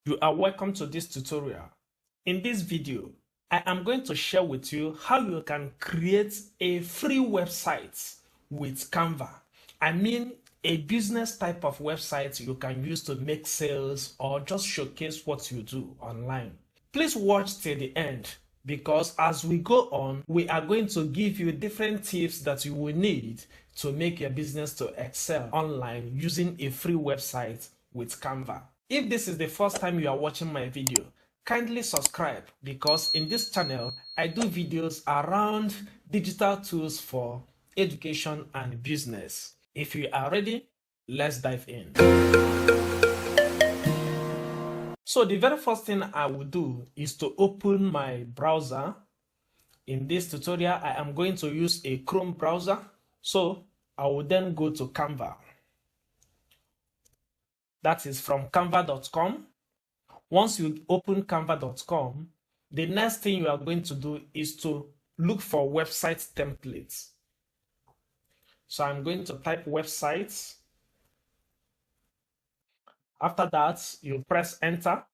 You are welcome to this tutorial. In this video, I am going to share with you how you can create a free website with Canva. I mean, a business type of website you can use to make sales or just showcase what you do online. Please watch till the end because as we go on, we are going to give you different tips that you will need to make your business to excel online using a free website with Canva. If this is the first time you are watching my video, kindly subscribe because in this channel, I do videos around digital tools for education and business. If you are ready, let's dive in. So the very first thing I will do is to open my browser. In this tutorial, I am going to use a Chrome browser. So I will then go to Canva. That is from canva.com. Once you open canva.com, the next thing you are going to do is to look for website templates. So I'm going to type websites. After that, you press enter.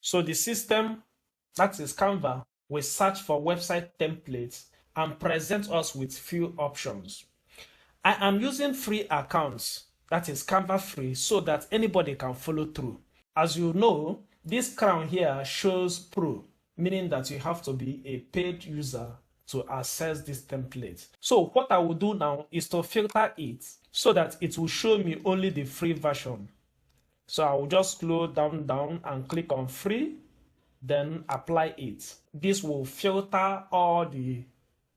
So the system, that is Canva, will search for website templates and present us with few options. I am using free accounts, that is Canva free, so that anybody can follow through. As you know, this crown here shows pro, meaning that you have to be a paid user to access this template. So what I will do now is to filter it so that it will show me only the free version. So I will just scroll down and click on free, then apply it. This will filter all the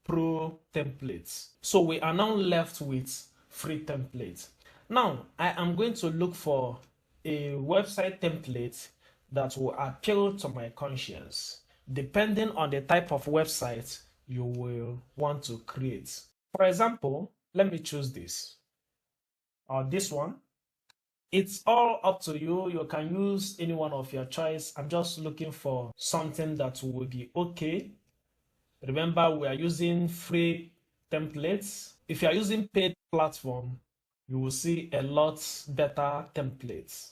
pro templates. So we are now left with free templates. Now I am going to look for a website template that will appeal to my conscience, depending on the type of website you will want to create. For example, let me choose this or this one. It's all up to you. You can use any one of your choice. I'm just looking for something that will be okay. Remember, we are using free templates. If you are using paid platform, you will see a lot better templates.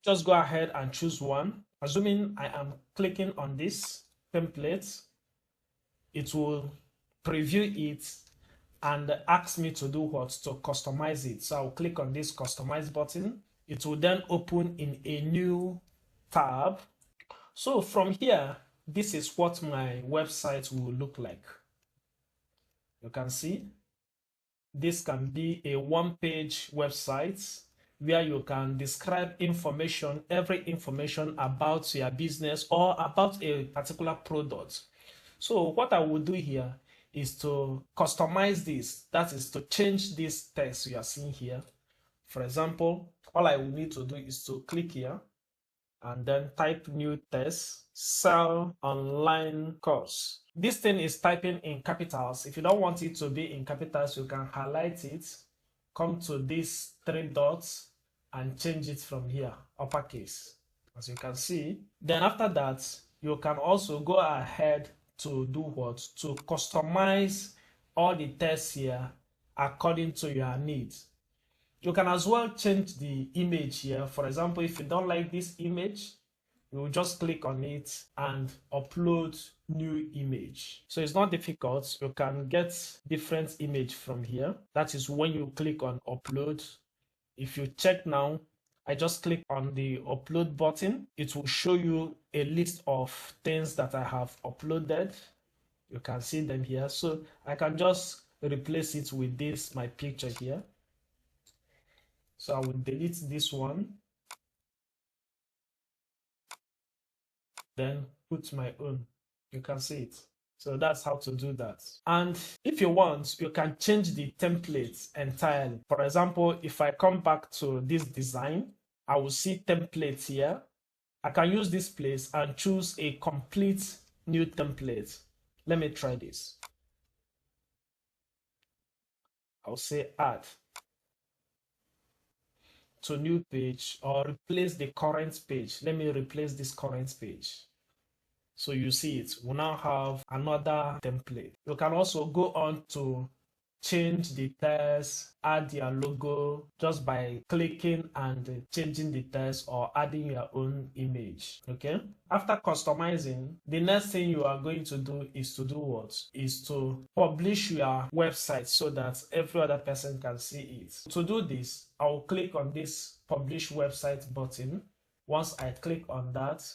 Just go ahead and choose one. Assuming I am clicking on this template, it will preview it and ask me to do what? To customize it. So I'll click on this customize button. It will then open in a new tab. So from here, this is what my website will look like. You can see this can be a one-page website where you can describe information, every information about your business or about a particular product. So what I will do here is to customize this. That is to change this text you are seeing here. For example, all I will need to do is to click here and then type new text, sell online course. This thing is typing in capitals. If you don't want it to be in capitals, you can highlight it, come to these three dots and change it from here, uppercase, as you can see. Then after that, you can also go ahead to do what? To customize all the text here according to your needs. You can as well change the image here. For example, if you don't like this image, you will just click on it and upload new image. So it's not difficult. You can get different image from here. That is when you click on upload. If you check now, I just click on the upload button. It will show you a list of things that I have uploaded. You can see them here. So I can just replace it with this, my picture here. So I will delete this one. Then put my own. You can see it. So that's how to do that. And if you want, you can change the template entirely. For example, if I come back to this design, I will see templates here. I can use this place and choose a complete new template. Let me try this. I'll say add to new page or replace the current page. Let me replace this current page. So you see it, we now have another template. You can also go on to change the text, add your logo just by clicking and changing the text or adding your own image. Okay. After customizing, the next thing you are going to do is to do what? Is to publish your website so that every other person can see it. To do this, I will click on this publish website button. Once I click on that,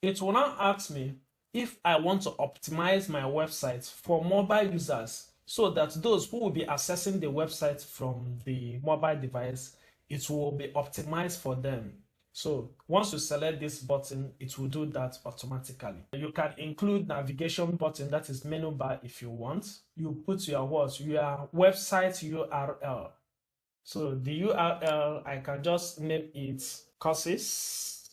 it will now ask me if I want to optimize my website for mobile users so that those who will be accessing the website from the mobile device, it will be optimized for them. So once you select this button, it will do that automatically. You can include navigation button, that is menu bar if you want. You put your words, your website URL. So the URL, I can just name it courses,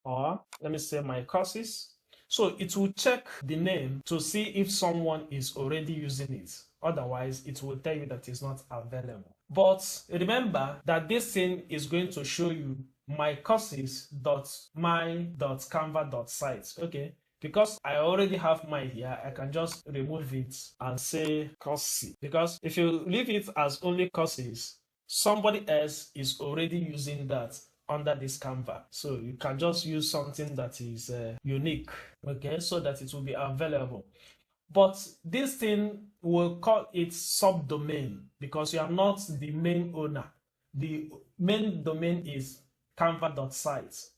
or let me say my courses. So it will check the name to see if someone is already using it. Otherwise, it will tell you that it's not available. But remember that this thing is going to show you my courses.my.canva.site. Okay. Because I already have mine here, I can just remove it and say courses. Because if you leave it as only courses, somebody else is already using that under this Canva. So you can just use something that is unique, okay, so that it will be available. But this thing will call it subdomain because you are not the main owner. The main domain is canva.site.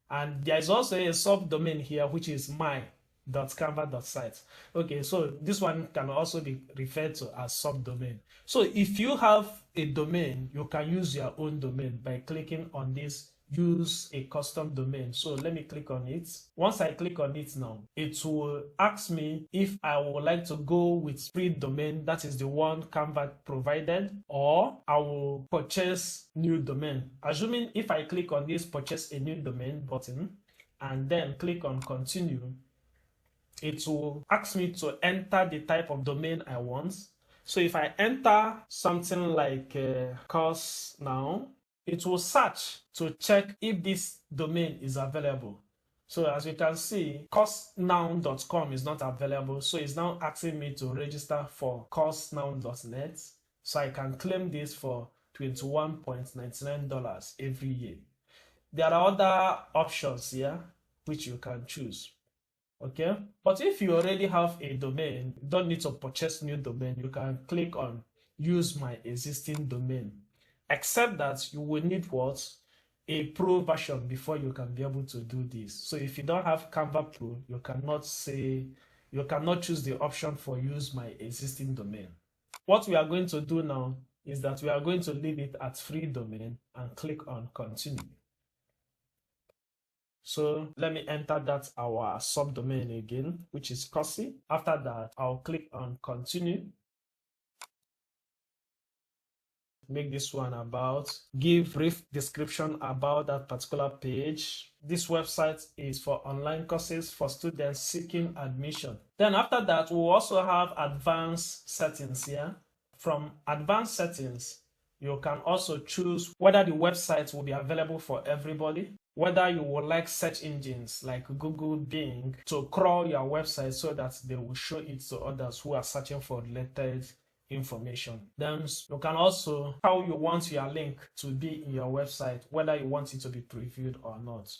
And there is also a subdomain here, which is my.canva.site. Okay, so this one can also be referred to as subdomain. So if you have a domain, you can use your own domain by clicking on this use a custom domain. So let me click on it. Once I click on it now, it will ask me if I would like to go with free domain, that is the one Canva provided, or I will purchase new domain. Assuming if I click on this purchase a new domain button and then click on continue, it will ask me to enter the type of domain I want. So if I enter something like course now, it will search to check if this domain is available. So as you can see, coursenow.com is not available. So it's now asking me to register for coursenow.net. So I can claim this for $21.99 every year. There are other options here which you can choose. Okay, but if you already have a domain, you don't need to purchase new domain. You can click on use my existing domain, except that you will need what? A pro version before you can be able to do this. So if you don't have Canva Pro, you cannot choose the option for use my existing domain. What we are going to do now is that we are going to leave it at free domain and click on continue. So let me enter that our subdomain again, which is courses. After that, I'll click on continue. Make this one about, give brief description about that particular page. This website is for online courses for students seeking admission. Then after that, we'll also have advanced settings here. From advanced settings, you can also choose whether the website will be available for everybody, whether you would like search engines like Google, Bing to crawl your website so that they will show it to others who are searching for related information. Then you can also how you want your link to be in your website, whether you want it to be previewed or not.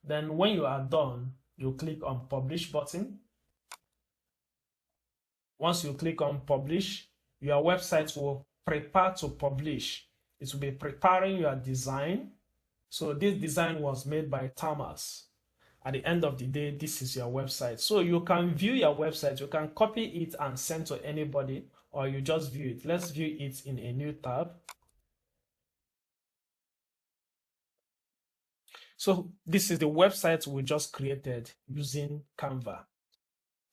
Then when you are done, you click on publish button. Once you click on publish, your website will prepare to publish. It will be preparing your design. So this design was made by Thomas. At the end of the day, this is your website. So you can view your website. You can copy it and send to anybody, or you just view it. Let's view it in a new tab. So this is the website we just created using Canva.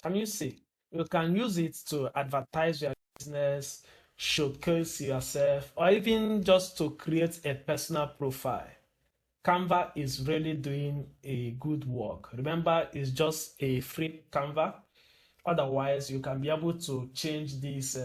Can you see? You can use it to advertise your business, showcase yourself, or even just to create a personal profile. Canva is really doing a good work. Remember, it's just a free Canva. Otherwise, you can be able to change this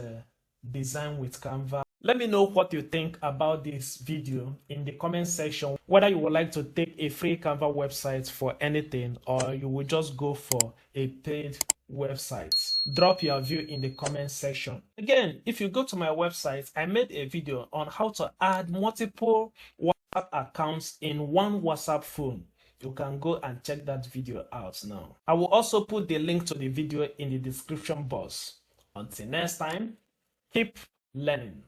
design with Canva. Let me know what you think about this video in the comment section, whether you would like to take a free Canva website for anything or you will just go for a paid websites. Drop your view in the comment section. Again, if you go to my website, I made a video on how to add multiple WhatsApp accounts in one WhatsApp phone. You can go and check that video out now. I will also put the link to the video in the description box. Until next time, keep learning.